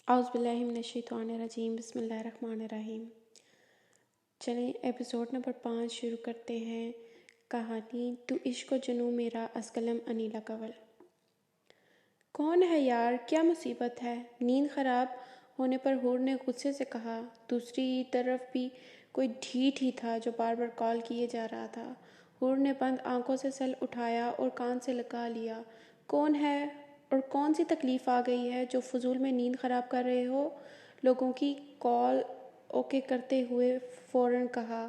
اعوذ باللہ من الشیطان الرجیم بسم اللہ الرحمن الرحیم۔ چلیں ایپیسوڈ نمبر 5 شروع کرتے ہیں۔ کہانی تو عشق و جنوں میرا از قلم انیلا کنول۔ کون ہے یار، کیا مصیبت ہے؟ نیند خراب ہونے پر حور نے غصے سے کہا۔ دوسری طرف بھی کوئی ڈھیٹ ہی تھا جو بار بار کال کیے جا رہا تھا۔ حور نے بند آنکھوں سے سر اٹھایا اور کان سے لگا لیا۔ کون ہے اور کون سی تکلیف آ گئی ہے جو فضول میں نیند خراب کر رہے ہو؟ لوگوں کی کال اوکے کرتے ہوئے فوراً کہا۔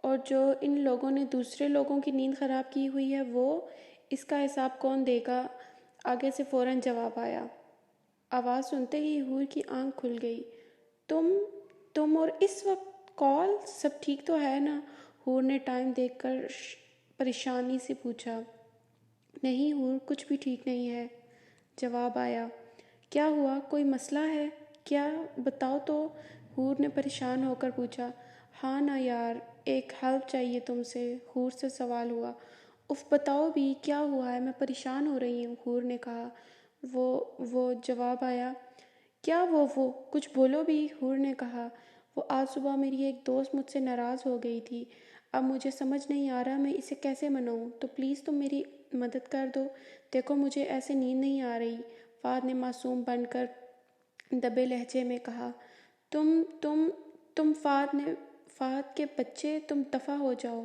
اور جو ان لوگوں نے دوسرے لوگوں کی نیند خراب کی ہوئی ہے وہ، اس کا حساب کون دے گا؟ آگے سے فوراً جواب آیا۔ آواز سنتے ہی حور کی آنکھ کھل گئی۔ تم اور اس وقت کال، سب ٹھیک تو ہے نا؟ حور نے ٹائم دیکھ کر پریشانی سے پوچھا۔ نہیں حور، کچھ بھی ٹھیک نہیں ہے، جواب آیا۔ کیا ہوا، کوئی مسئلہ ہے کیا؟ بتاؤ تو، حور نے پریشان ہو کر پوچھا۔ ہاں نا یار، ایک ہیلپ چاہیے تم سے، حور سے سوال ہوا۔ اف بتاؤ بھی، کیا ہوا ہے؟ میں پریشان ہو رہی ہوں، حور نے کہا۔ وہ جواب آیا۔ کیا وہ کچھ بولو بھی، حور نے کہا۔ وہ آج صبح میری ایک دوست مجھ سے ناراض ہو گئی تھی۔ اب مجھے سمجھ نہیں آ رہا میں اسے کیسے مناؤں، تو پلیز تم میری مدد کر دو۔ دیکھو مجھے ایسے نیند نہیں آ رہی، فہد نے معصوم بن کر دبے لہجے میں کہا۔ تم فہد کے بچے، تم دفع ہو جاؤ،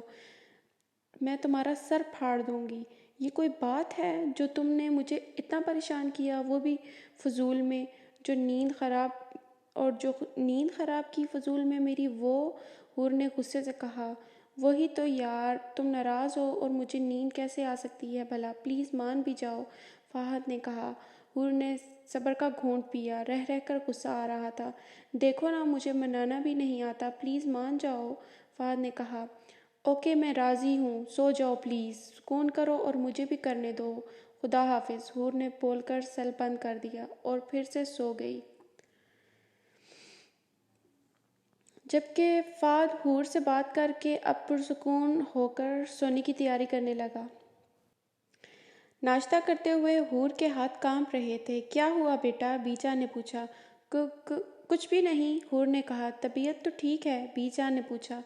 میں تمہارا سر پھاڑ دوں گی۔ یہ کوئی بات ہے جو تم نے مجھے اتنا پریشان کیا، وہ بھی فضول میں، جو نیند خراب کی فضول میں میری، وہ، حور نے غصے سے کہا۔ وہی تو یار، تم ناراض ہو اور مجھے نیند کیسے آ سکتی ہے بھلا، پلیز مان بھی جاؤ، فہد نے کہا۔ حور نے صبر کا گھونٹ پیا، رہ رہ کر غصہ آ رہا تھا۔ دیکھو نا، مجھے منانا بھی نہیں آتا، پلیز مان جاؤ، فہد نے کہا۔ اوکے میں راضی ہوں، سو جاؤ پلیز، سکون کرو اور مجھے بھی کرنے دو، خدا حافظ، حور نے بول کر سیل بند کر دیا اور پھر سے سو گئی۔ جبکہ فہد حور سے بات کر کے اب پرسکون ہو کر سونے کی تیاری کرنے لگا۔ ناشتہ کرتے ہوئے حور کے ہاتھ کانپ رہے تھے۔ کیا ہوا بیٹا؟ بی جان نے پوچھا۔ کچھ بھی نہیں، حور نے کہا۔ طبیعت تو ٹھیک ہے؟ بی جان نے پوچھا۔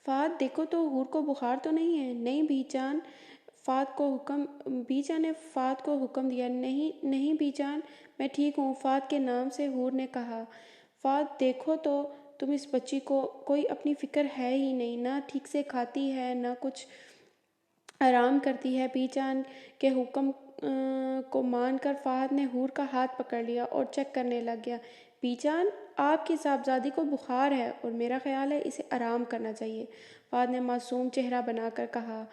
فہد دیکھو تو، حور کو بخار تو نہیں ہے؟ نہیں بی جان نے فہد کو حکم دیا۔ نہیں بی جان، میں ٹھیک ہوں، فہد کے نام سے، حور نے کہا۔ فہد دیکھو تو، تم اس بچی کو کوئی اپنی فکر ہے ہی نہیں، نہ ٹھیک سے کھاتی ہے نہ کچھ آرام کرتی ہے۔ بی جان کے حکم کو مان کر فہد نے حور کا ہاتھ پکڑ لیا اور چیک کرنے لگ گیا۔ بی جان، آپ کی صاحبزادی کو بخار ہے اور میرا خیال ہے اسے آرام کرنا چاہیے، فہد نے معصوم چہرہ بنا کر کہا۔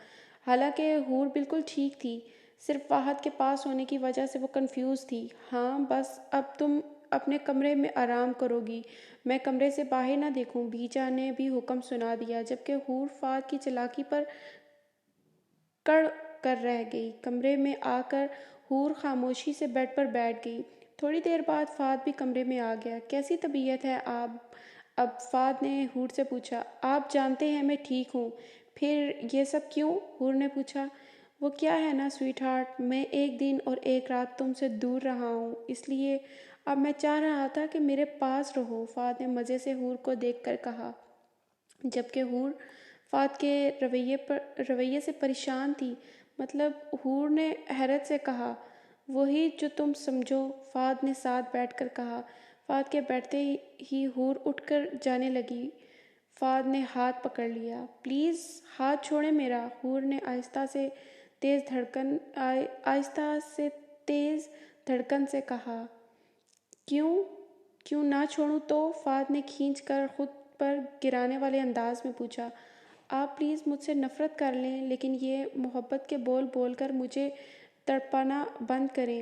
حالانکہ حور بالکل ٹھیک تھی، صرف فہد کے پاس ہونے کی وجہ سے وہ کنفیوز تھی۔ ہاں بس اب تم اپنے کمرے میں آرام کرو گی، میں کمرے سے باہر نہ دیکھوں، بی جان نے بھی حکم سنا دیا، جبکہ حور فہد کی چالاکی پر کڑ کر رہ گئی۔ کمرے میں آ کر حور خاموشی سے بیڈ پر بیٹھ گئی۔ تھوڑی دیر بعد فہد بھی کمرے میں آ گیا۔ کیسی طبیعت ہے اب فہد نے حور سے پوچھا۔ آپ جانتے ہیں میں ٹھیک ہوں، پھر یہ سب کیوں؟ حور نے پوچھا۔ وہ کیا ہے نا سویٹ ہارٹ، میں ایک دن اور ایک رات تم سے دور رہا ہوں، اس لیے اب میں چاہ رہا تھا کہ میرے پاس رہو، فہد نے مزے سے حور کو دیکھ کر کہا، جبکہ حور فہد کے رویے سے پریشان تھی۔ مطلب؟ حور نے حیرت سے کہا۔ وہی جو تم سمجھو، فہد نے ساتھ بیٹھ کر کہا۔ فہد کے بیٹھتے ہی حور اٹھ کر جانے لگی۔ فہد نے ہاتھ پکڑ لیا۔ پلیز ہاتھ چھوڑیں میرا، حور نے آہستہ سے تیز دھڑکن سے کہا۔ کیوں نہ چھوڑوں تو؟ فہد نے کھینچ کر خود پر گرانے والے انداز میں پوچھا۔ آپ پلیز مجھ سے نفرت کر لیں، لیکن یہ محبت کے بول بول کر مجھے تڑپانا بند کریں۔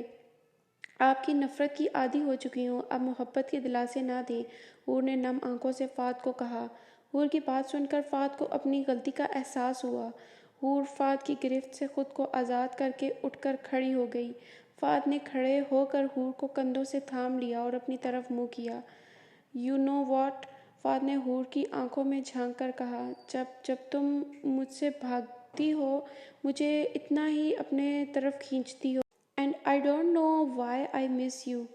آپ کی نفرت کی عادی ہو چکی ہوں، اب محبت کے دلاسے نہ دیں، حور نے نم آنکھوں سے فہد کو کہا۔ حور کی بات سن کر فہد کو اپنی غلطی کا احساس ہوا۔ حور فہد کی گرفت سے خود کو آزاد کر کے اٹھ کر کھڑی ہو گئی۔ فہد نے کھڑے ہو کر حور کو کندھوں سے تھام لیا اور اپنی طرف منہ کیا۔ یو نو واٹ، فہد نے حور کی آنکھوں میں جھانک کر کہا، جب تم مجھ سے بھاگتی ہو، مجھے اتنا ہی اپنے طرف کھینچتی ہو، and I don't know why I miss you.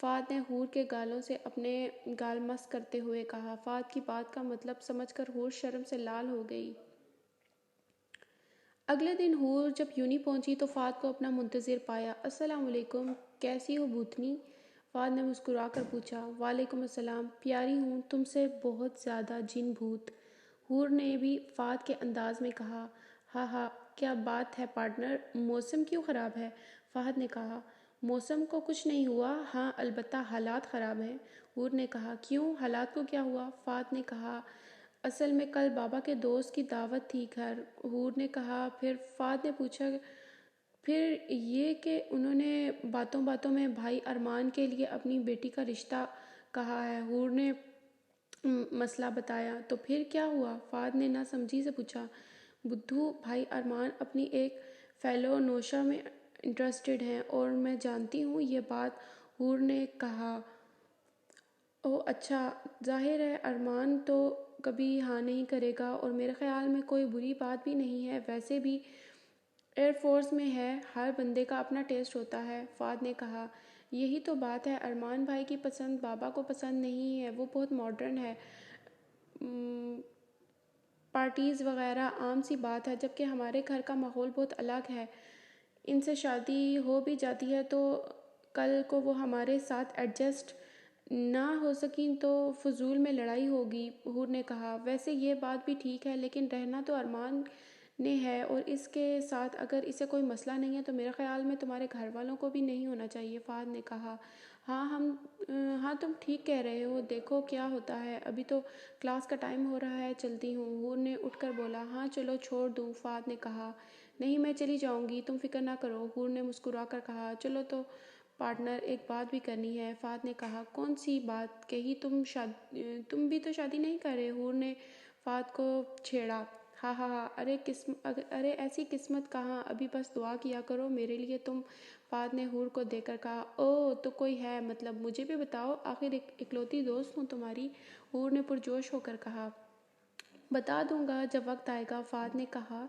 Fahad نے حور کے گالوں سے اپنے گال مس کرتے ہوئے کہا۔ فہد کی بات کا مطلب سمجھ کر حور شرم سے لال ہو گئی۔ اگلے دن حور جب یونی پہنچی تو فہد کو اپنا منتظر پایا۔ السلام علیکم، کیسی ہو بھوتنی؟ فہد نے مسکرا کر پوچھا۔ وعلیکم السلام، پیاری ہوں تم سے بہت زیادہ جن بھوت۔ حور نے بھی فہد کے انداز میں کہا۔ ہاں ہاں، کیا بات ہے پارٹنر، موسم کیوں خراب ہے؟ فہد نے کہا۔ موسم کو کچھ نہیں ہوا، ہاں البتہ حالات خراب ہیں۔ حور نے کہا۔ کیوں، حالات کو کیا ہوا؟ فہد نے کہا۔ اصل میں کل بابا کے دوست کی دعوت تھی گھر۔ حور نے کہا۔ پھر فہد نے پوچھا۔ پھر یہ کہ انہوں نے باتوں باتوں میں بھائی ارمان کے لیے اپنی بیٹی کا رشتہ کہا ہے۔ حور نے مسئلہ بتایا۔ تو پھر کیا ہوا؟ فہد نے نہ سمجھی سے پوچھا۔ بدھو، بھائی ارمان اپنی ایک فیلو نوشا میں انٹرسٹڈ ہیں اور میں جانتی ہوں یہ بات۔ حور نے کہا۔ اوہ اچھا، ظاہر ہے ارمان تو کبھی ہاں نہیں کرے گا اور میرے خیال میں کوئی بری بات بھی نہیں ہے، ویسے بھی ایئر فورس میں ہے، ہر بندے کا اپنا ٹیسٹ ہوتا ہے۔ فہد نے کہا۔ یہی تو بات ہے، ارمان بھائی کی پسند بابا کو پسند نہیں ہے، وہ بہت ماڈرن ہے، پارٹیز وغیرہ عام سی بات ہے، جبکہ ہمارے گھر کا ماحول بہت الگ ہے۔ ان سے شادی ہو بھی جاتی ہے تو کل کو وہ ہمارے ساتھ ایڈجسٹ نہ ہو سکیں تو فضول میں لڑائی ہوگی۔ حور نے کہا۔ ویسے یہ بات بھی ٹھیک ہے، لیکن رہنا تو ارمان نے ہے اور اس کے ساتھ اگر اسے کوئی مسئلہ نہیں ہے تو میرے خیال میں تمہارے گھر والوں کو بھی نہیں ہونا چاہیے۔ فہد نے کہا۔ ہاں تم ٹھیک کہہ رہے ہو، دیکھو کیا ہوتا ہے، ابھی تو کلاس کا ٹائم ہو رہا ہے، چلتی ہوں۔ حور نے اٹھ کر بولا۔ ہاں چلو چھوڑ دوں، فہد نے کہا۔ نہیں میں چلی جاؤں گی، تم فکر نہ کرو، حور نے مسکرا کر کہا۔ چلو تو پارٹنر ایک بات بھی کرنی ہے، فہد نے کہا۔ کون سی بات کہی؟ تم بھی تو شادی نہیں کر رہے؟ حور نے فہد کو چھیڑا۔ ہاں ہاں ہاں، ارے ایسی قسمت کہاں، ابھی بس دعا کیا کرو میرے لیے تم، فہد نے حور کو دیکھ کر کہا۔ اوہ تو کوئی ہے، مطلب مجھے بھی بتاؤ، آخر اکلوتی دوست ہوں تمہاری، حور نے پرجوش ہو کر کہا۔ بتا دوں گا جب وقت آئے گا، فہد نے کہا۔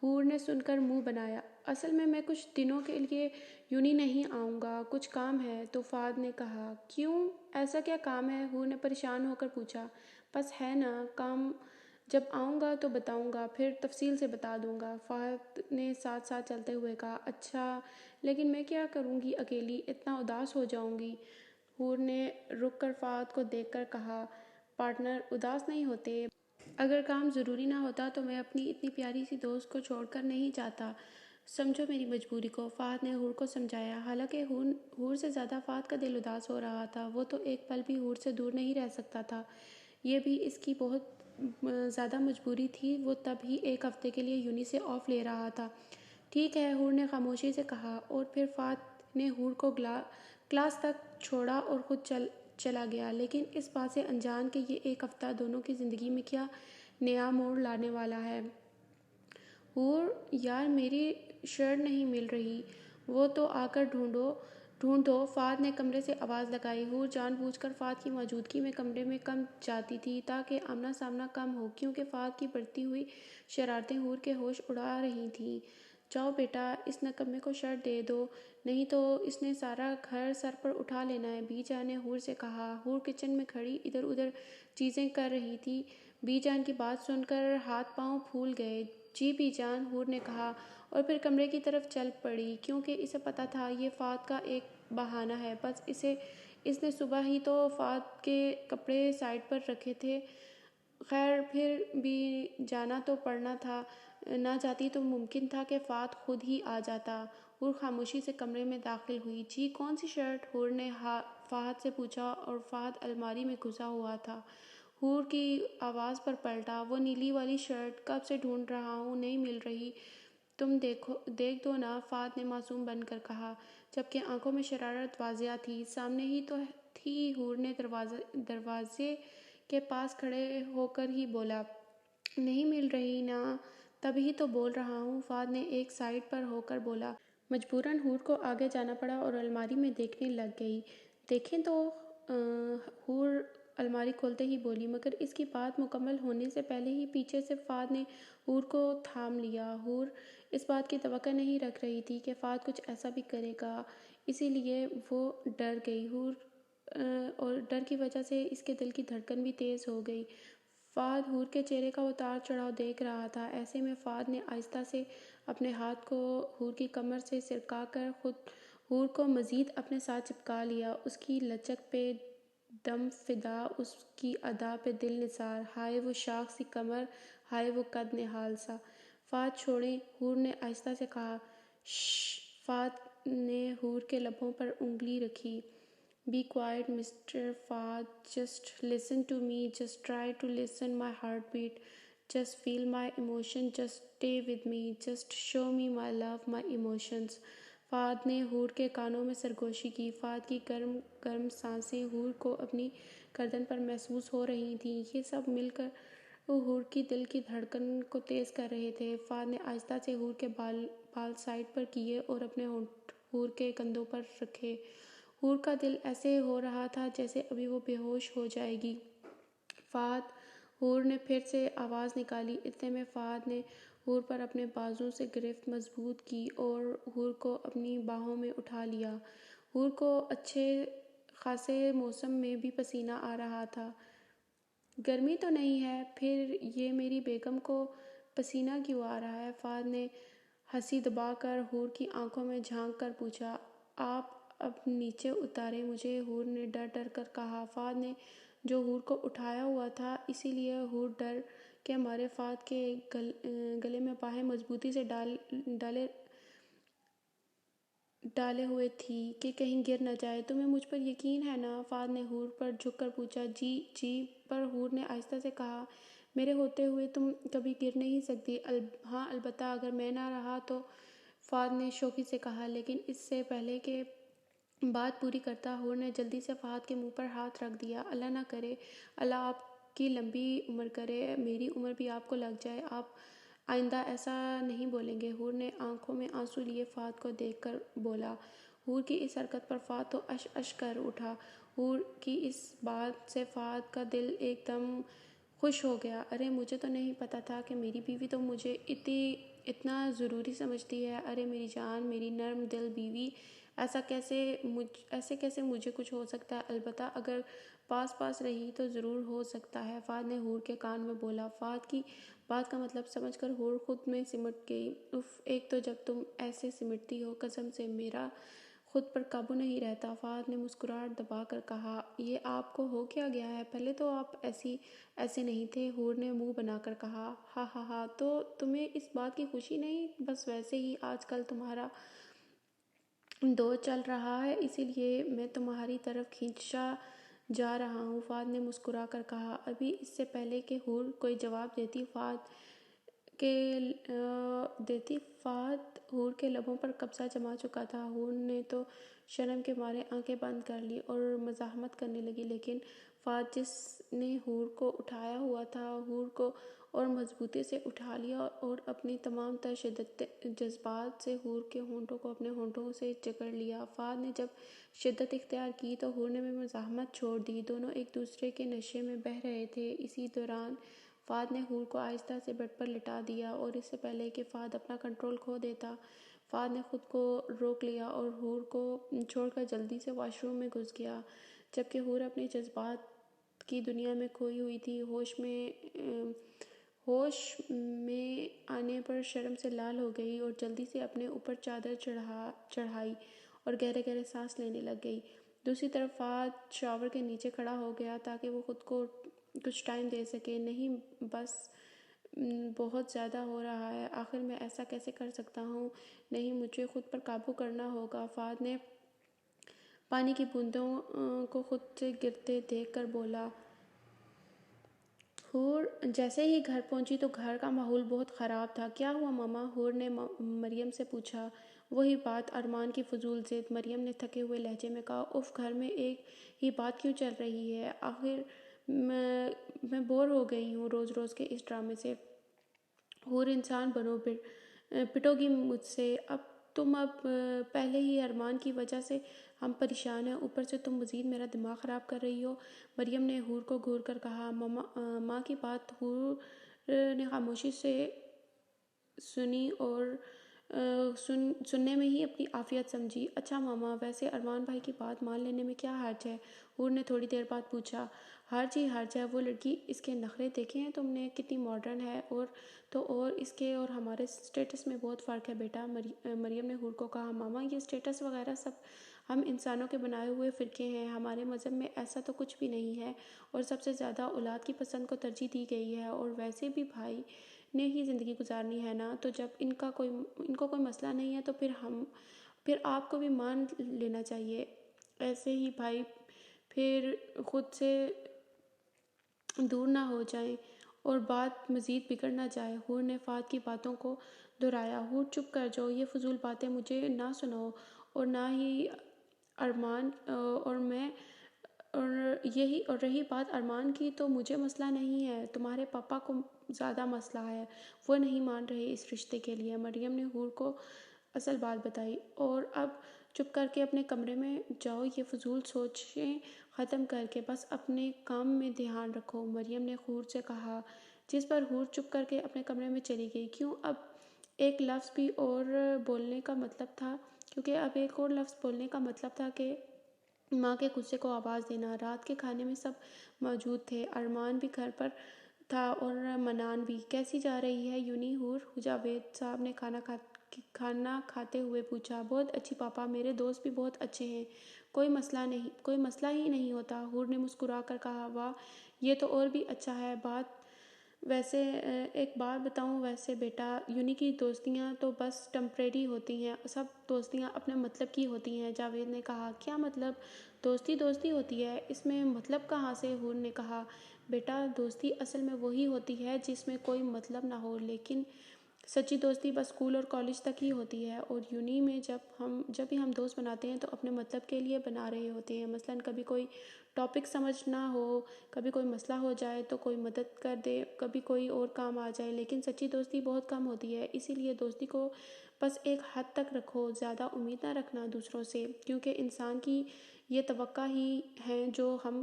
حور نے سن کر منہ بنایا۔ اصل میں کچھ دنوں کے لیے یونی نہیں آؤں گا، کچھ کام ہے، تو فہد نے کہا۔ کیوں، ایسا کیا کام ہے؟ حور نے پریشان ہو کر پوچھا۔ بس ہے نا کام، جب آؤں گا تو بتاؤں گا، پھر تفصیل سے بتا دوں گا، فہد نے ساتھ ساتھ چلتے ہوئے کہا۔ اچھا، لیکن میں کیا کروں گی اکیلی، اتنا اداس ہو جاؤں گی۔ حور نے رک کر فہد کو دیکھ کر کہا۔ پارٹنر اداس نہیں ہوتے، اگر کام ضروری نہ ہوتا تو میں اپنی اتنی پیاری سی دوست کو چھوڑ کر نہیں جاتا، سمجھو میری مجبوری کو، فہد نے حور کو سمجھایا۔ حالانکہ حور سے زیادہ فہد کا دل اداس ہو رہا تھا، وہ تو ایک پل بھی حور سے دور نہیں رہ سکتا تھا، یہ بھی اس کی بہت زیادہ مجبوری تھی، وہ تب ہی ایک ہفتے کے لیے یونی سے آف لے رہا تھا۔ ٹھیک ہے، حور نے خاموشی سے کہا، اور پھر فہد نے حور کو کلاس تک چھوڑا اور خود چلا گیا، لیکن اس بات سے انجان کہ یہ ایک ہفتہ دونوں کی زندگی میں کیا نیا موڑ لانے والا ہے۔ حور، یار میری شرٹ نہیں مل رہی، وہ تو آ کر ڈھونڈ دو، فہد نے کمرے سے آواز لگائی۔ حور جان بوجھ کر فہد کی موجودگی میں کمرے میں کم جاتی تھی تاکہ آمنا سامنا کم ہو، کیونکہ فہد کی بڑھتی ہوئی شرارتیں حور کے ہوش اڑا رہی تھیں۔ جاؤ بیٹا، اس نکمے کو شرٹ دے دو، نہیں تو اس نے سارا گھر سر پر اٹھا لینا ہے، بی جان نے حور سے کہا۔ حور کچن میں کھڑی ادھر ادھر چیزیں کر رہی تھی، بی جان کی بات سن کر ہاتھ پاؤں پھول گئے۔ جی بی جان، حور نے کہا، اور پھر کمرے کی طرف چل پڑی، کیونکہ اسے پتہ تھا یہ فہد کا ایک بہانہ ہے، بس اس نے صبح ہی تو فہد کے کپڑے سائڈ پر رکھے تھے، خیر پھر بھی جانا تو پڑنا تھا، نہ جاتی تو ممکن تھا کہ فہد خود ہی آ جاتا۔ حور خاموشی سے کمرے میں داخل ہوئی۔ جی کون سی شرٹ؟ حور نے فہد سے پوچھا، اور فہد الماری میں گھسا ہوا تھا۔ حور کی آواز پر پلٹا۔ وہ نیلی والی شرٹ، کب سے ڈھونڈ رہا ہوں، نہیں مل رہی، تم دیکھ دو نا، فہد نے معصوم بن کر کہا، جبکہ آنکھوں میں شرارت واضح تھی۔ سامنے ہی تو تھی، حور نے دروازے کے پاس کھڑے ہو کر ہی بولا۔ نہیں مل رہی نا، تبھی تو بول رہا ہوں، فہد نے ایک سائڈ پر ہو کر بولا۔ مجبوراً حور کو آگے جانا پڑا اور الماری میں دیکھنے لگ گئی۔ دیکھیں تو، حور الماری کھولتے ہی بولی، مگر اس کی بات مکمل ہونے سے پہلے ہی پیچھے سے فہد نے حور کو تھام لیا۔ حور اس بات کی توقع نہیں رکھ رہی تھی کہ فہد کچھ ایسا بھی کرے گا، اسی لیے وہ ڈر گئی۔ حور اور ڈر کی وجہ سے اس کے دل کی دھڑکن بھی تیز ہو گئی۔ فہد حور کے چہرے کا اتار چڑھاؤ دیکھ رہا تھا۔ ایسے میں فہد نے آہستہ سے اپنے ہاتھ کو حور کی کمر سے سرکا کر خود حور کو مزید اپنے ساتھ چپکا لیا۔ اس کی لچک پہ دم فدا، اس کی ادا پہ دل نثار۔ ہائے وہ شاخ سی کمر، ہائے وہ قد نہال سا۔ فہد چھوڑیں، حور نے آہستہ سے کہا۔ شش۔ فہد نے حور کے لبوں پر انگلی رکھی۔ Be quiet mister Fahad, just listen to me, just try to listen my heart beat, just feel my emotion, just stay with me, just show me my love, my emotions. Fahad نے حور کے کانوں میں سرگوشی کی۔ فہد کی گرم گرم سانسیں حور کو اپنی گردن پر محسوس ہو رہی تھیں۔ یہ سب مل کر حور کی دل کی دھڑکن کو تیز کر رہے تھے۔ فہد نے آہستہ سے حور کے بال سائڈ پر کیے اور اپنے ہونٹ حور کے کندھوں پر رکھے۔ حور کا دل ایسے ہو رہا تھا جیسے ابھی وہ بے ہوش ہو جائے گی۔ فہد، حور نے پھر سے آواز نکالی۔ اتنے میں فہد نے حور پر اپنے بازو سے گرفت مضبوط کی اور حور کو اپنی باہوں میں اٹھا لیا۔ حور کو اچھے خاصے موسم میں بھی پسینہ آ رہا تھا۔ گرمی تو نہیں ہے؟ پھر یہ میری بیگم کو پسینہ کیوں آ رہا ہے؟ فہد نے ہنسی دبا کر حور کی آنکھوں میں جھانک کر پوچھا۔ آپ اب نیچے اتاریں مجھے، حور نے ڈر ڈر کر کہا۔ فہد نے جو حور کو اٹھایا ہوا تھا، اسی لیے حور ڈر کے مارے فہد کے گلے میں باہیں مضبوطی سے ڈالے ہوئے تھی کہ کہیں گر نہ جائے۔ تمہیں مجھ پر یقین ہے نا؟ فہد نے حور پر جھک کر پوچھا۔ جی جی، پر حور نے آہستہ سے کہا، میرے ہوتے ہوئے تم کبھی گر نہیں سکتی۔ ہاں البتہ اگر میں نہ رہا تو، فہد نے شوخی سے کہا۔ لیکن اس سے پہلے کہ بات پوری کرتا، حور نے جلدی سے فہد کے منہ پر ہاتھ رکھ دیا۔ اللہ نہ کرے، اللہ آپ کی لمبی عمر کرے، میری عمر بھی آپ کو لگ جائے، آپ آئندہ ایسا نہیں بولیں گے۔ حور نے آنکھوں میں آنسو لیے فہد کو دیکھ کر بولا۔ حور کی اس حرکت پر فہد تو اش اش کر اٹھا۔ حور کی اس بات سے فہد کا دل ایک دم خوش ہو گیا۔ ارے مجھے تو نہیں پتہ تھا کہ میری بیوی تو مجھے اتنا ضروری سمجھتی ہے۔ ارے میری جان، میری نرم دل بیوی، ایسے کیسے مجھے کچھ ہو سکتا ہے؟ البتہ اگر پاس رہی تو ضرور ہو سکتا ہے، فہد نے حور کے کان میں بولا۔ فہد کی بات کا مطلب سمجھ کر حور خود میں سمٹ گئی۔ اف، ایک تو جب تم ایسے سمٹتی ہو، قسم سے میرا خود پر قابو نہیں رہتا، فہد نے مسکراہٹ دبا کر کہا۔ یہ آپ کو ہو کیا گیا ہے؟ پہلے تو آپ ایسے نہیں تھے، حور نے منہ بنا کر کہا۔ ہا ہا ہا، تو تمہیں اس بات کی خوشی نہیں؟ بس ویسے ہی آج کل تمہارا دور چل رہا ہے، اسی لیے میں تمہاری طرف کھینچا جا رہا ہوں، فہد نے مسکرا کر کہا۔ ابھی اس سے پہلے کہ حور کوئی جواب دیتی، فہد حور کے لبوں پر قبضہ جما چکا تھا۔ حور نے تو شرم کے مارے آنکھیں بند کر لی اور مزاحمت کرنے لگی، لیکن فہد جس نے حور کو اٹھایا ہوا تھا، حور کو اور مضبوطی سے اٹھا لیا اور اپنی تمام تر جذبات سے حور کے ہونٹوں کو اپنے ہونٹوں سے جکڑ لیا۔ فہد نے جب شدت اختیار کی تو حور نے بھی مزاحمت چھوڑ دی۔ دونوں ایک دوسرے کے نشے میں بہہ رہے تھے۔ اسی دوران فہد نے حور کو آہستہ سے بیڈ پر لٹا دیا اور اس سے پہلے کہ فہد اپنا کنٹرول کھو دیتا، فہد نے خود کو روک لیا اور حور کو چھوڑ کر جلدی سے واش روم میں گھس گیا۔ جبکہ حور اپنی جذبات کی دنیا میں کھوئی ہوئی تھی، ہوش میں آنے پر شرم سے لال ہو گئی اور جلدی سے اپنے اوپر چادر چڑھائی اور گہرے گہرے سانس لینے لگ گئی۔ دوسری طرف فہد شاور کے نیچے کھڑا ہو گیا تاکہ وہ خود کو کچھ ٹائم دے سکے۔ نہیں، بس بہت زیادہ ہو رہا ہے، آخر میں ایسا کیسے کر سکتا ہوں؟ نہیں، مجھے خود پر قابو کرنا ہوگا، فہد نے پانی کی بوندوں کو خود سے گرتے دیکھ کر بولا۔ حور جیسے ہی گھر پہنچی تو گھر کا ماحول بہت خراب تھا۔ کیا ہوا ماما؟ حور نے مریم سے پوچھا۔ وہی بات، ارمان کی فضول ضد، مریم نے تھکے ہوئے لہجے میں کہا۔ اف، گھر میں ایک ہی بات کیوں چل رہی ہے؟ آخر میں بور ہو گئی ہوں روز روز کے اس ڈرامے سے۔ حور انسان بنو، پٹو گی مجھ سے؟ تم پہلے ہی ارمان کی وجہ سے ہم پریشان ہیں، اوپر سے تم مزید میرا دماغ خراب کر رہی ہو، مریم نے حور کو گھور کر کہا۔ ماں کی بات حور نے خاموشی سے سنی اور سننے میں ہی اپنی عافیت سمجھی۔ اچھا ماما، ویسے ارمان بھائی کی بات مان لینے میں کیا حرج ہے؟ حور نے تھوڑی دیر بعد پوچھا۔ حرج ہی حرج ہے، وہ لڑکی، اس کے نخرے دیکھے ہیں تم نے، کتنی ماڈرن ہے، اور اس کے اور ہمارے سٹیٹس میں بہت فرق ہے بیٹا۔ مریم نے حور کو کہا۔ ماما، یہ سٹیٹس وغیرہ سب ہم انسانوں کے بنائے ہوئے فرقے ہیں، ہمارے مذہب میں ایسا تو کچھ بھی نہیں ہے، اور سب سے زیادہ اولاد کی پسند کو ترجیح دی گئی ہے، اور ویسے بھی بھائی نے ہی زندگی گزارنی ہے نا، تو جب ان کو کوئی مسئلہ نہیں ہے تو پھر آپ کو بھی مان لینا چاہیے۔ ایسے ہی بھائی پھر خود سے دور نہ ہو جائیں اور بات مزید بگڑ نہ جائے۔ حور نے فہد کی باتوں کو دہرایا۔ حور چپ کر جاؤ، یہ فضول باتیں مجھے نہ سناؤ، اور نہ ہی ارمان اور میں، اور رہی بات ارمان کی، تو مجھے مسئلہ نہیں ہے، تمہارے پاپا کو زیادہ مسئلہ ہے، وہ نہیں مان رہے اس رشتے کے لیے۔ مریم نے حور کو اصل بات بتائی۔ اور اب چپ کر کے اپنے کمرے میں جاؤ، یہ فضول سوچیں ختم کر کے بس اپنے کام میں دھیان رکھو، مریم نے حور سے کہا، جس پر حور چپ کر کے اپنے کمرے میں چلی گئی۔ کیونکہ اب ایک لفظ اور بولنے کا مطلب تھا کہ ماں کے غصے کو آواز دینا۔ رات کے کھانے میں سب موجود تھے، ارمان بھی گھر پر تھا اور منان بھی۔ کیسی جا رہی ہے یونی حور؟ جاوید صاحب نے کھانا کھاتے ہوئے پوچھا۔ بہت اچھی پاپا، میرے دوست بھی بہت اچھے ہیں، کوئی مسئلہ ہی نہیں ہوتا، حور نے مسکرا کر کہا۔ واہ، یہ تو اور بھی اچھا ہے۔ ویسے ایک بات بتاؤں، ویسے بیٹا، یونی کی دوستیاں تو بس ٹمپریری ہوتی ہیں، سب دوستیاں اپنے مطلب کی ہوتی ہیں، جاوید نے کہا۔ کیا مطلب؟ دوستی ہوتی ہے، اس میں مطلب کہاں سے؟ حور نے کہا۔ بیٹا، دوستی اصل میں وہی ہوتی ہے جس میں کوئی مطلب نہ ہو، لیکن سچی دوستی بس اسکول اور کالج تک ہی ہوتی ہے، اور یونی میں جب بھی ہم دوست بناتے ہیں تو اپنے مطلب کے لیے بنا رہے ہوتے ہیں، مثلاً کبھی کوئی ٹاپک سمجھ نہ ہو، کبھی کوئی مسئلہ ہو جائے تو کوئی مدد کر دے، کبھی کوئی اور کام آ جائے، لیکن سچی دوستی بہت کم ہوتی ہے، اسی لیے دوستی کو بس ایک حد تک رکھو، زیادہ امید نہ رکھنا دوسروں سے، کیونکہ انسان کی یہ توقع ہی ہیں جو ہم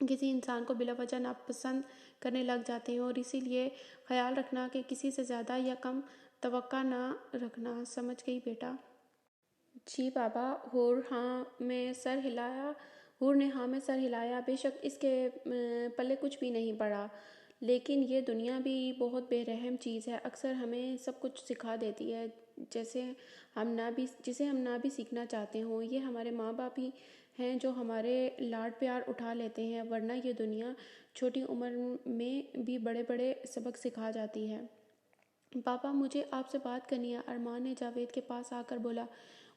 کسی انسان کو بلا وجہ ناپسند کرنے لگ جاتے ہیں، اور اسی لیے خیال رکھنا کہ کسی سے زیادہ یا کم توقع نہ رکھنا، سمجھ گئی بیٹا؟ جی بابا۔ حور نے ہاں میں سر ہلایا۔ بے شک اس کے پلے کچھ بھی نہیں پڑا، لیکن یہ دنیا بھی بہت بے رحم چیز ہے، اکثر ہمیں سب کچھ سکھا دیتی ہے جسے ہم نہ بھی سیکھنا چاہتے ہوں۔ یہ ہمارے ماں باپ ہی ہیں جو ہمارے لاڈ پیار اٹھا لیتے ہیں، ورنہ یہ دنیا چھوٹی عمر میں بھی بڑے بڑے سبق سکھا جاتی ہے۔ پاپا، مجھے آپ سے بات کرنی ہے، ارمان نے جاوید کے پاس آ کر بولا۔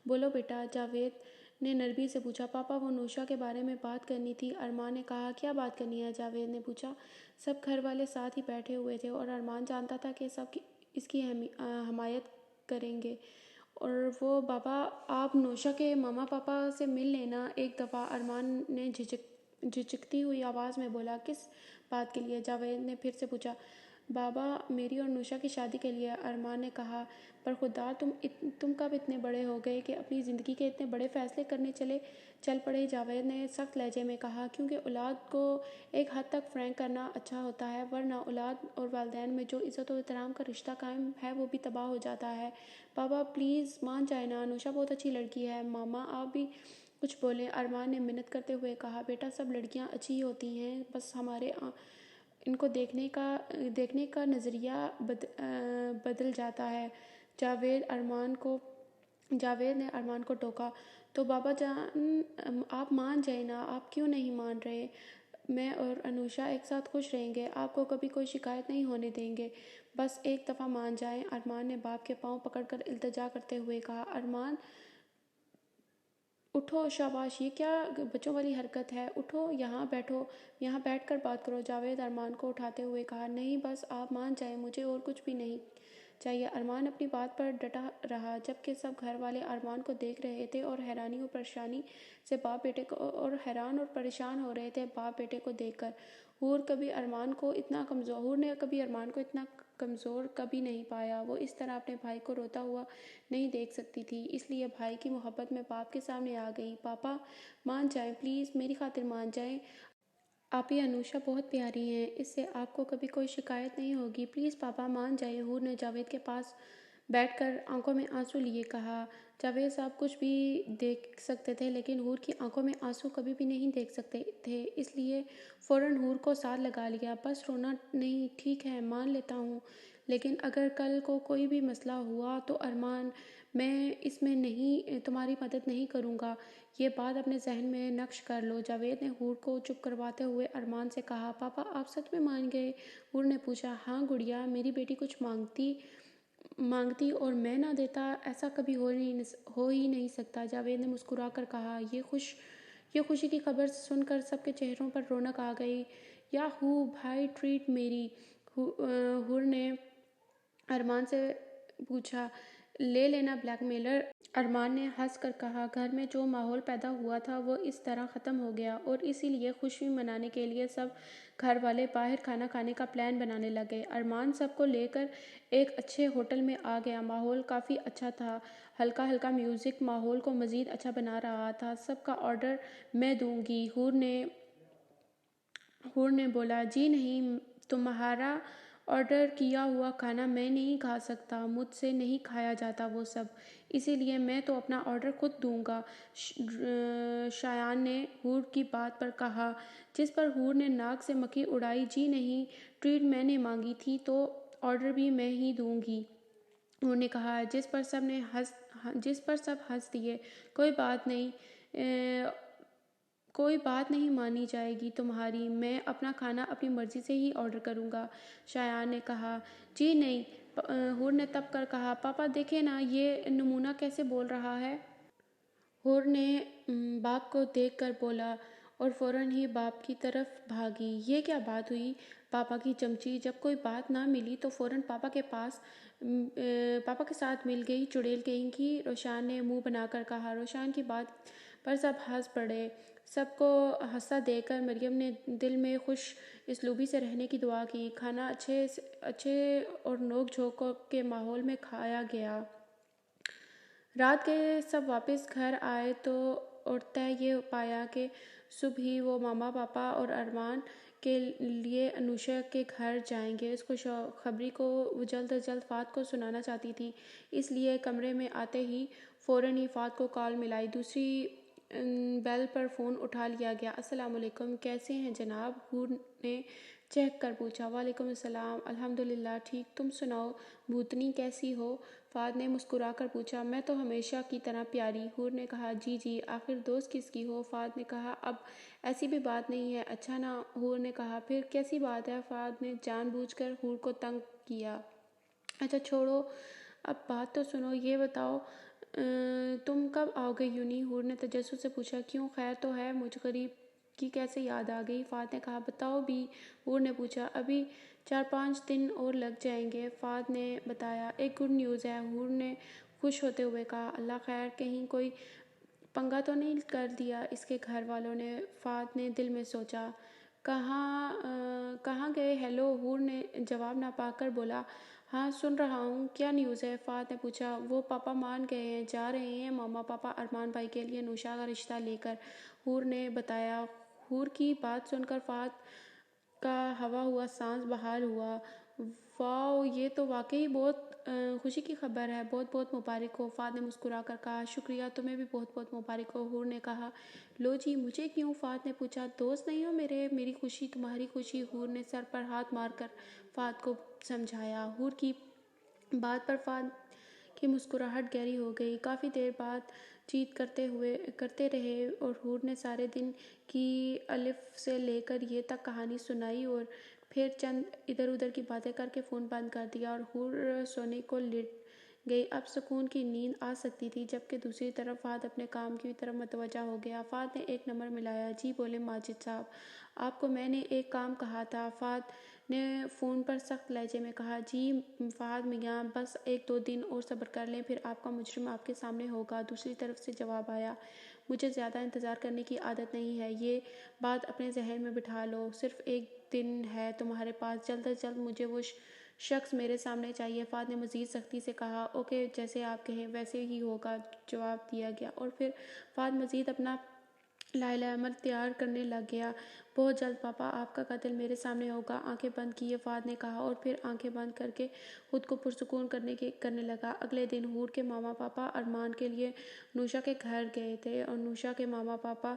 بولو بیٹا، جاوید نے نرمی سے پوچھا۔ پاپا، وہ نوشا کے بارے میں بات کرنی تھی، ارمان نے کہا۔ کیا بات کرنی ہے؟ جاوید نے پوچھا۔ سب گھر والے ساتھ ہی بیٹھے ہوئے تھے اور ارمان جانتا تھا کہ سب اس کی حمایت کریں گے، اور وہ بابا، آپ نوشا کے ماما پاپا سے مل لینا ایک دفعہ، ارمان نے جھجکتی ہوئی آواز میں بولا۔ کس بات کے لیے؟ جاوید نے پھر سے پوچھا۔ بابا، میری اور نوشا کی شادی کے لیے، ارمان نے کہا۔ برخودار، تم کب اتنے بڑے ہو گئے کہ اپنی زندگی کے اتنے بڑے فیصلے کرنے چل پڑے؟ جاوید نے سخت لہجے میں کہا۔ کیونکہ اولاد کو ایک حد تک فرینک کرنا اچھا ہوتا ہے، ورنہ اولاد اور والدین میں جو عزت و احترام کا رشتہ قائم ہے وہ بھی تباہ ہو جاتا ہے۔ بابا پلیز مان جائیں نا، نوشا بہت اچھی لڑکی ہے۔ ماما آپ بھی کچھ بولیں، ارمان نے منت کرتے ہوئے کہا۔ بیٹا، سب لڑکیاں اچھی ہی ہوتی ہیں، بس ہمارے ان کو دیکھنے کا نظریہ بدل جاتا ہے۔ جاوید نے ارمان کو ٹوکا۔ تو بابا جان آپ مان جائیں نا، آپ کیوں نہیں مان رہے؟ میں اور انوشا ایک ساتھ خوش رہیں گے، آپ کو کبھی کوئی شکایت نہیں ہونے دیں گے، بس ایک دفعہ مان جائیں، ارمان نے باپ کے پاؤں پکڑ کر التجا کرتے ہوئے کہا۔ ارمان اٹھو، شاباش، یہ کیا بچوں والی حرکت ہے، اٹھو، یہاں بیٹھ کر بات کرو، جاوید ارمان کو اٹھاتے ہوئے کہا۔ نہیں، بس آپ مان جائیں، مجھے اور کچھ بھی نہیں چاہیے۔ ارمان اپنی بات پر ڈٹا رہا، جبکہ سب گھر والے ارمان کو دیکھ رہے تھے اور حیران اور پریشان ہو رہے تھے باپ بیٹے کو دیکھ کر۔ حور نے کبھی ارمان کو اتنا کمزور کبھی نہیں پایا، وہ اس طرح اپنے بھائی کو روتا ہوا نہیں دیکھ سکتی تھی، اس لیے بھائی کی محبت میں باپ کے سامنے آ گئی۔ پاپا مان جائیں پلیز، میری خاطر مان جائیں، آپ ہی انوشا بہت پیاری ہیں، اس سے آپ کو کبھی کوئی شکایت نہیں ہوگی، پلیز پاپا مان جائیں۔ حور نے جاوید کے پاس بیٹھ کر آنکھوں میں آنسو لیے کہا۔ جاوید صاحب کچھ بھی دیکھ سکتے تھے لیکن حور کی آنکھوں میں آنسو کبھی بھی نہیں دیکھ سکتے تھے، اس لیے فوراً حور کو ساتھ لگا لیا۔ بس رونا نہیں، ٹھیک ہے مان لیتا ہوں، لیکن اگر کل کو کوئی بھی مسئلہ ہوا تو ارمان، میں اس میں تمہاری مدد نہیں کروں گا، یہ بات اپنے ذہن میں نقش کر لو۔ جاوید نے حور کو چپ کرواتے ہوئے ارمان سے کہا، پاپا آپ سچ میں مان گئے؟ حور نے پوچھا۔ ہاں گڑیا، میری بیٹی کچھ مانگتی اور میں نہ دیتا، ایسا کبھی ہو ہی نہیں سکتا، جاوید نے مسکرا کر کہا۔ یہ خوشی کی خبر سن کر سب کے چہروں پر رونق آ گئی۔ یاہو بھائی، ٹریٹ میری! حور نے ارمان سے پوچھا۔ لے لینا بلیک میلر! ارمان نے ہنس کر کہا۔ گھر میں جو ماحول پیدا ہوا تھا وہ اس طرح ختم ہو گیا اور اسی لیے خوشی منانے کے لیے سب گھر والے باہر کھانا کھانے کا پلان بنانے لگے۔ ارمان سب کو لے کر ایک اچھے ہوٹل میں آ گیا۔ ماحول کافی اچھا تھا، ہلکا ہلکا میوزک ماحول کو مزید اچھا بنا رہا تھا۔ سب کا آرڈر میں دوں گی، حور نے بولا۔ جی نہیں، تمہارا آرڈر کیا ہوا کھانا میں نہیں کھا سکتا، مجھ سے نہیں کھایا جاتا وہ سب، اسی لیے میں تو اپنا آرڈر خود دوں گا، شایان نے حور کی بات پر کہا، جس پر حور نے ناک سے مکھی اڑائی۔ جی نہیں، ٹریٹ میں نے مانگی تھی تو آرڈر بھی میں ہی دوں گی، حور نے کہا، جس پر سب ہنس دیے۔ کوئی بات نہیں مانی جائے گی تمہاری، میں اپنا کھانا اپنی مرضی سے ہی آرڈر کروں گا، شایان نے کہا۔ جی نہیں، حور نے تپ کر کہا۔ پاپا دیکھیں نا، یہ نمونہ کیسے بول رہا ہے! حور نے باپ کو دیکھ کر بولا اور فوراً ہی باپ کی طرف بھاگی۔ یہ کیا بات ہوئی؟ پاپا کی چمچی جب کوئی بات نہ ملی تو فوراً پاپا کے ساتھ مل گئی، چڑیل کہیں کی، روشان نے منہ بنا کر کہا۔ روشان کی بات پر سب ہنس پڑے۔ سب کو ہنستا دیکھ کر مریم نے دل میں خوش اسلوبی سے رہنے کی دعا کی۔ کھانا اچھے اور نوک جھوک کے ماحول میں کھایا گیا۔ رات کے سب واپس گھر آئے اور طے یہ پایا کہ صبح ہی وہ ماما، پاپا اور ارمان کے لیے انوشا کے گھر جائیں گے۔ اس خوشخبری کو وہ جلد از جلد فہد کو سنانا چاہتی تھی، اس لیے کمرے میں آتے ہی فوراً ہی فہد کو کال ملائی۔ دوسری بیل پر فون اٹھا لیا گیا۔ السلام علیکم، کیسے ہیں جناب؟ حور نے چہک کر پوچھا۔ وعلیکم السلام، الحمدللہ ٹھیک، تم سناؤ بھوتنی کیسی ہو؟ فہد نے مسکرا کر پوچھا۔ میں تو ہمیشہ کی طرح پیاری، حور نے کہا۔ جی، آخر دوست کس کی ہو؟ فہد نے کہا۔ اب ایسی بھی بات نہیں ہے، اچھا نا؟ حور نے کہا۔ پھر کیسی بات ہے؟ فہد نے جان بوجھ کر حور کو تنگ کیا۔ اچھا چھوڑو، اب بات تو سنو، یہ بتاؤ تم کب آؤ گے یونی؟ حور نے تجسس سے پوچھا۔ کیوں، خیر تو ہے؟ مجھ غریب کی کیسے یاد آ گئی؟ فہد نے کہا۔ بتاؤ بھی، حور نے پوچھا۔ ابھی 4-5 دن اور لگ جائیں گے، فہد نے بتایا۔ ایک گڈ نیوز ہے، حور نے خوش ہوتے ہوئے کہا۔ اللہ خیر، کہیں کوئی پنگا تو نہیں کر دیا اس کے گھر والوں نے؟ فہد نے دل میں سوچا۔ کہاں گئے؟ ہیلو، حور نے جواب نہ پا کر بولا۔ ہاں سن رہا ہوں، کیا نیوز ہے؟ فہد نے پوچھا۔ وہ پاپا مان گئے ہیں، جا رہے ہیں ماما پاپا ارمان بھائی کے لیے انوشا کا رشتہ لے کر، حور نے بتایا۔ حور کی بات سن کر فہد کا ہوا ہوا سانس بحال ہوا۔ واؤ، یہ تو واقعی بہت خوشی کی خبر ہے، بہت بہت مبارک ہو، فہد نے مسکرا کر کہا۔ شکریہ، تمہیں بھی بہت بہت مبارک ہو، حور نے کہا۔ لو جی، مجھے کیوں؟ فہد نے پوچھا۔ دوست نہیں ہو میرے؟ میری خوشی تمہاری خوشی، حور نے سر پر ہاتھ مار کر فہد کو سمجھایا۔ حور کی بات پر فہد کی مسکراہٹ گہری ہو گئی۔ کافی دیر بات چیت کرتے رہے اور حور نے سارے دن کی الف سے لے کر یہ تک کہانی سنائی اور پھر چند ادھر ادھر کی باتیں کر کے فون بند کر دیا اور حور سونے کو لیٹ گئی۔ اب سکون کی نیند آ سکتی تھی، جبکہ دوسری طرف فہد اپنے کام کی طرف متوجہ ہو گیا۔ فہد نے ایک نمبر ملایا۔ جی بولے ماجد صاحب، آپ کو میں نے ایک کام کہا تھا، فہد نے فون پر سخت لہجے میں کہا۔ جی فہد میاں، بس 1-2 دن اور صبر کر لیں، پھر آپ کا مجرم آپ کے سامنے ہوگا، دوسری طرف سے جواب آیا۔ مجھے زیادہ انتظار کرنے کی عادت نہیں ہے، یہ بات اپنے ذہن میں بٹھا لو، صرف 1 دن ہے تمہارے پاس، جلد از جلد مجھے وہ شخص میرے سامنے چاہیے، فہد نے مزید سختی سے کہا۔ اوکے، جیسے آپ کہیں ویسے ہی ہوگا، جواب دیا گیا اور پھر فہد مزید اپنا لائلہ عمل تیار کرنے لگ گیا۔ بہت جلد پاپا آپ کا قتل میرے سامنے ہوگا، آنکھیں بند کیے فہد نے کہا، اور پھر آنکھیں بند کر کے خود کو پرسکون کرنے لگا۔ اگلے دن حور کے ماما پاپا ارمان کے لیے نوشا کے گھر گئے تھے، اور نوشا کے ماما پاپا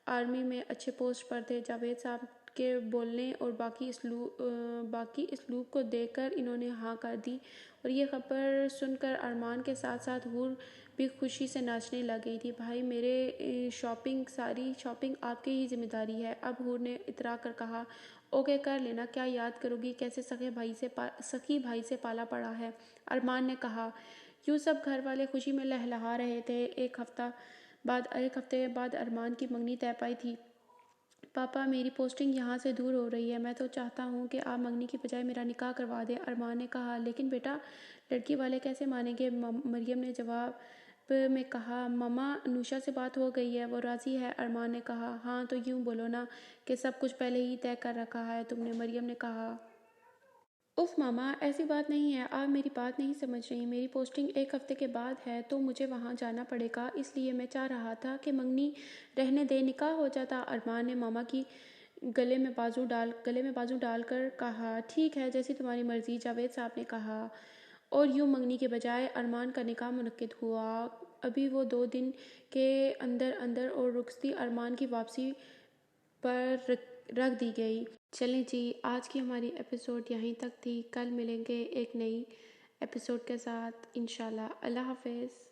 آرمی میں اچھے پوسٹ پر تھے۔ جاوید صاحب کے بولنے اور باقی اسلوب کو دیکھ کر انہوں نے ہاں کر دی، اور یہ خبر سن کر ارمان کے ساتھ ساتھ حور بھی خوشی سے ناچنے لگ گئی تھی۔ بھائی میرے ساری شاپنگ آپ کی ہی ذمہ داری ہے، اب حور نے اترا کر کہا۔ اوکے کر لینا، کیا یاد کرو گی کیسے سکی بھائی سے پالا پڑا ہے، ارمان نے کہا۔ یوں سب گھر والے خوشی میں لہلہا رہے تھے۔ ایک ہفتے بعد ارمان کی منگنی طے پائی تھی۔ پاپا میری پوسٹنگ یہاں سے دور ہو رہی ہے، میں تو چاہتا ہوں کہ آپ منگنی کی بجائے میرا نکاح کروا دیں، ارمان نے کہا۔ لیکن بیٹا لڑکی والے کیسے مانیں گے، مریم نے جواب میں کہا۔ ماما نوشا سے بات ہو گئی ہے، وہ راضی ہے، ارمان نے کہا۔ ہاں تو یوں بولو نا کہ سب کچھ پہلے ہی طے کر رکھا ہے تم نے، مریم نے کہا۔ اف ماما ایسی بات نہیں ہے، آپ میری بات نہیں سمجھ رہی، میری پوسٹنگ ایک ہفتے کے بعد ہے تو مجھے وہاں جانا پڑے گا، اس لیے میں چاہ رہا تھا کہ منگنی رہنے دے، نکاح ہو جاتا، ارمان نے ماما کی گلے میں بازو ڈال کر کہا۔ ٹھیک ہے جیسی تمہاری مرضی، جاوید صاحب نے کہا، اور یوں منگنی کے بجائے ارمان کا نکاح منعقد ہوا۔ ابھی وہ 2 دن کے اندر اور رخصتی ارمان کی واپسی پر رکھ دی گئی۔ چلیں جی، آج کی ہماری ایپیسوڈ یہیں تک تھی، کل ملیں گے ایک نئی ایپیسوڈ کے ساتھ انشاءاللہ۔ اللہ حافظ۔